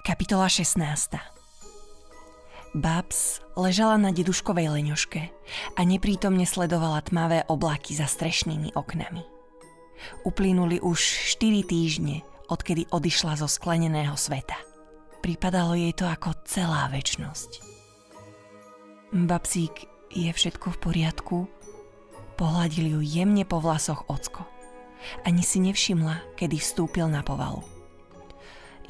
Kapitola 16. Babs ležala na deduškovej leňoške a neprítomne sledovala tmavé oblaky za strešnými oknami. Uplynuli už 4 týždne, odkedy odišla zo skleneného sveta. Pripadalo jej to ako celá večnosť. Babsík, je všetko v poriadku? Pohľadil ju jemne po vlasoch ocko. Ani si nevšimla, kedy vstúpil na povalu.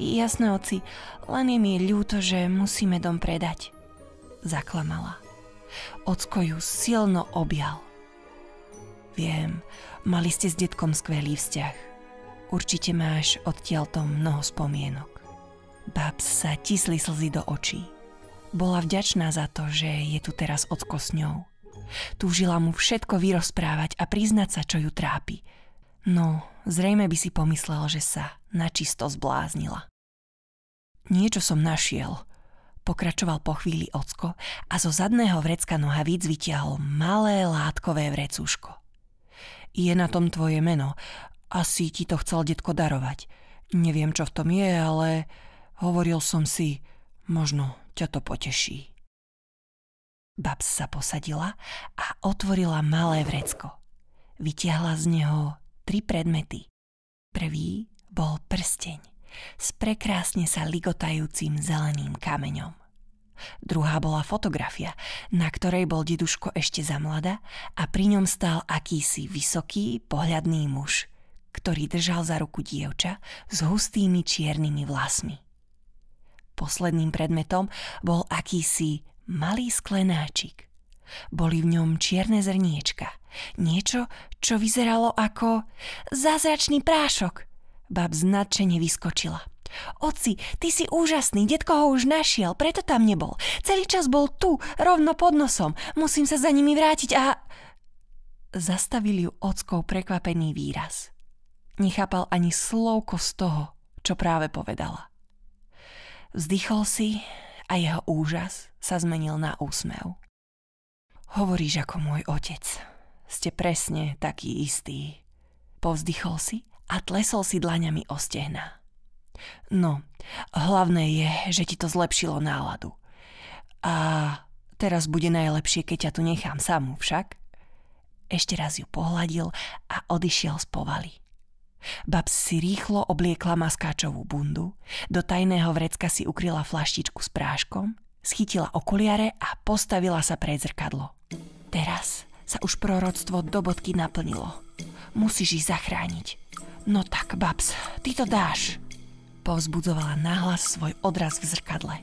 Jasné, oci, len je mi ľúto, že musíme dom predať. Zaklamala. Ocko ju silno objal. Viem, mali ste s detkom skvelý vzťah. Určite máš odtiaľto mnoho spomienok. Babs sa tisli slzy do očí. Bola vďačná za to, že je tu teraz ocko s ňou. Túžila mu všetko vyrozprávať a priznať sa, čo ju trápi. No, zrejme by si pomyslel, že sa načisto zbláznila. Niečo som našiel, pokračoval po chvíli ocko a zo zadného vrecka nohavíc vytiahol malé látkové vrecúško. Je na tom tvoje meno. Asi ti to chcel detko darovať. Neviem, čo v tom je, ale hovoril som si, možno ťa to poteší. Babs sa posadila a otvorila malé vrecko. Vytiahla z neho 3 predmety. Prvý bol prsteň s prekrásne sa ligotajúcim zeleným kameňom. Druhá bola fotografia, na ktorej bol deduško ešte zamlada a pri ňom stál akýsi vysoký, pohľadný muž, ktorý držal za ruku dievča s hustými čiernymi vlasmi. Posledným predmetom bol akýsi malý sklenáčik. Boli v ňom čierne zrniečka. Niečo, čo vyzeralo ako zázračný prášok. Babs nadšene vyskočila. Oci, ty si úžasný, detko ho už našiel, preto tam nebol. Celý čas bol tu, rovno pod nosom. Musím sa za nimi vrátiť a... Zastavil ju ockov prekvapený výraz. Nechápal ani slovko z toho, čo práve povedala. Vzdychol si a jeho úžas sa zmenil na úsmev. Hovoríš ako môj otec. Ste presne taký istý. Povzdychol si a tlesol si dlaňami o stehná. No, hlavné je, že ti to zlepšilo náladu. A teraz bude najlepšie, keď ťa tu nechám samú však. Ešte raz ju pohľadil a odišiel z povaly. Babs si rýchlo obliekla maskáčovú bundu, do tajného vrecka si ukryla flaštičku s práškom, schytila okuliare a postavila sa pred zrkadlo. Teraz sa už proroctvo do bodky naplnilo. Musíš ich zachrániť. No tak, Babs, ty to dáš. Povzbudzovala nahlas svoj odraz v zrkadle.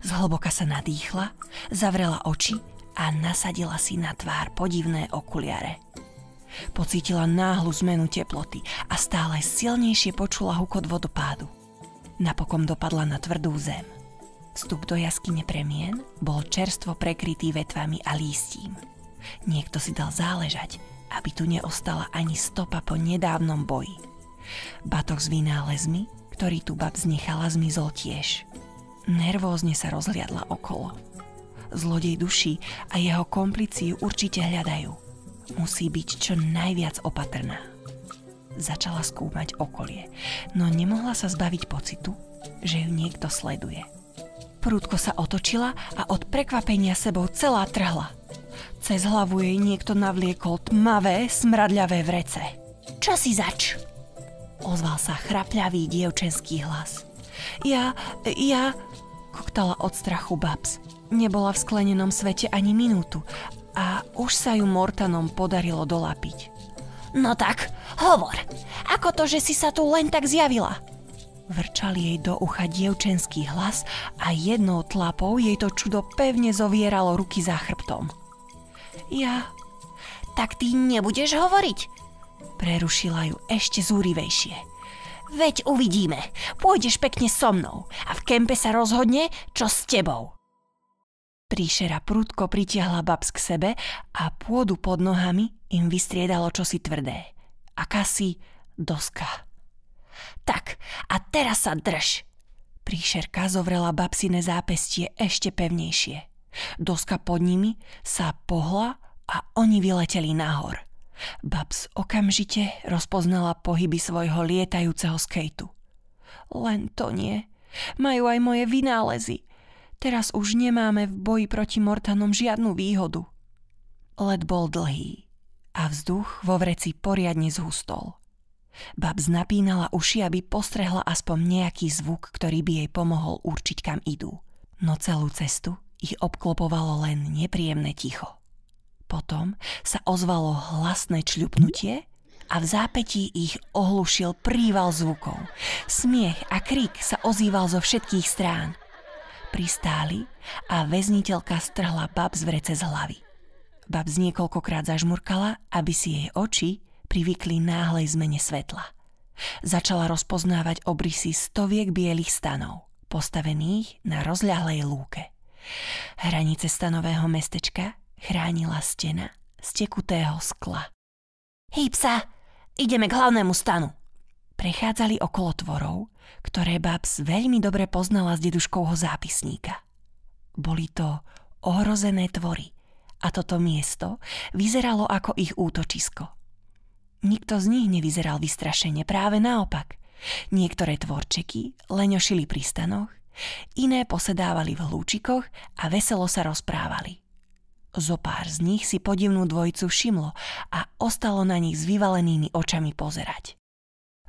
Zhlboka sa nadýchla, zavrela oči a nasadila si na tvár podivné okuliare. Pocítila náhlu zmenu teploty a stále silnejšie počula hukot vodopádu. Napokon dopadla na tvrdú zem. Vstup do jaskyne premien bol čerstvo prekrytý vetvami a lístím. Niekto si dal záležať, aby tu neostala ani stopa po nedávnom boji. Batoh s vynálezmi, ktorý tu Babs nechala, zmizol tiež. Nervózne sa rozhliadla okolo. Zlodej duší a jeho komplici ju určite hľadajú. Musí byť čo najviac opatrná. Začala skúmať okolie, no nemohla sa zbaviť pocitu, že ju niekto sleduje. Prudko sa otočila a od prekvapenia sebou celá trhla. Cez hlavu jej niekto navliekol tmavé, smradľavé vrece. Čo si zač? Ozval sa chrapľavý dievčenský hlas. Ja... koktala od strachu Babs. Nebola v sklenenom svete ani minútu a už sa ju Mortanom podarilo dolapiť. No tak, hovor, ako to, že si sa tu len tak zjavila? Vrčal jej do ucha dievčenský hlas a jednou tlapou jej to čudo pevne zovieralo ruky za chrbtom. Ja... Tak ty nebudeš hovoriť? Prerušila ju ešte zúrivejšie. Veď uvidíme, pôjdeš pekne so mnou a v kempe sa rozhodne, čo s tebou. Príšera prudko pritiahla Babs k sebe a pôdu pod nohami im vystriedalo čosi tvrdé. Akási doska. Tak, a teraz sa drž. Príšerka zovrela Babsine zápestie ešte pevnejšie. Doska pod nimi sa pohla a oni vyleteli nahor. Babs okamžite rozpoznala pohyby svojho lietajúceho skejtu. Len to nie, Majú aj moje vynálezy. Teraz už nemáme v boji proti Mortanom žiadnu výhodu. Let bol dlhý a vzduch vo vreci poriadne zhustol. Babs napínala uši, aby postrehla aspoň nejaký zvuk, ktorý by jej pomohol určiť, kam idú. No celú cestu ich obklopovalo len nepríjemné ticho. Potom sa ozvalo hlasné čľupnutie a v zápätí ich ohlušil príval zvukov. Smiech a krík sa ozýval zo všetkých strán. Pristáli a väzniteľka strhla Babs vrece z hlavy. Babs niekoľkokrát zažmurkala, aby si jej oči privykli náhlej zmene svetla. Začala rozpoznávať obrysy stoviek bielých stanov, postavených na rozľahlej lúke. Hranice stanového mestečka chránila stena z tekutého skla. Hýb sa, ideme k hlavnému stanu. Prechádzali okolo tvorov, ktoré Babs veľmi dobre poznala z deduškovho zápisníka. Boli to ohrozené tvory a toto miesto vyzeralo ako ich útočisko. Nikto z nich nevyzeral vystrašene, práve naopak. Niektoré tvorčeky leňošili pri stanoch, iné posedávali v hlúčikoch a veselo sa rozprávali. Zopár z nich si podivnú dvojicu všimlo a ostalo na nich s vyvalenými očami pozerať.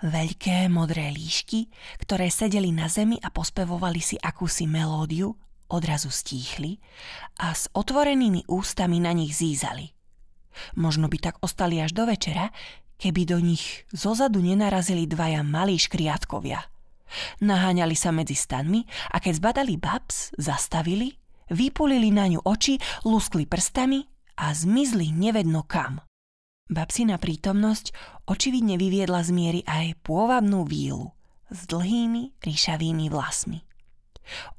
Veľké modré líšky, ktoré sedeli na zemi a pospevovali si akúsi melódiu, odrazu stíchli a s otvorenými ústami na nich zízali. Možno by tak ostali až do večera, keby do nich zozadu nenarazili dvaja malí škriatkovia. Naháňali sa medzi stanmi a keď zbadali Babs, zastavili, vypulili na ňu oči, luskli prstami a zmizli nevedno kam. Babsina prítomnosť očividne vyviedla z miery aj pôvabnú vílu s dlhými ríšavými vlasmi.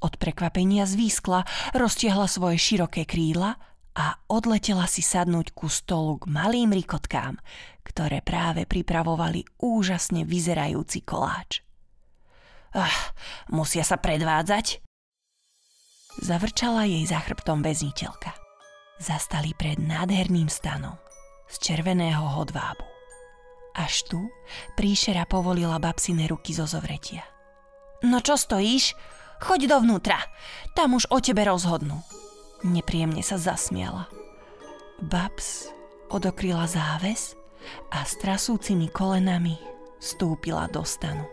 Od prekvapenia zvískla, roztiahla svoje široké krídla a odletela si sadnúť ku stolu k malým rikotkám, ktoré práve pripravovali úžasne vyzerajúci koláč. Musia sa predvádzať? Zavrčala jej za chrbtom väzniteľka. Zastali pred nádherným stanom z červeného hodvábu. Až tu príšera povolila Babsine ruky zo zovretia. No čo stojíš? Choď dovnútra, tam už o tebe rozhodnú. Nepríjemne sa zasmiala. Babs odokryla záves a s trasúcimi kolenami vstúpila do stanu.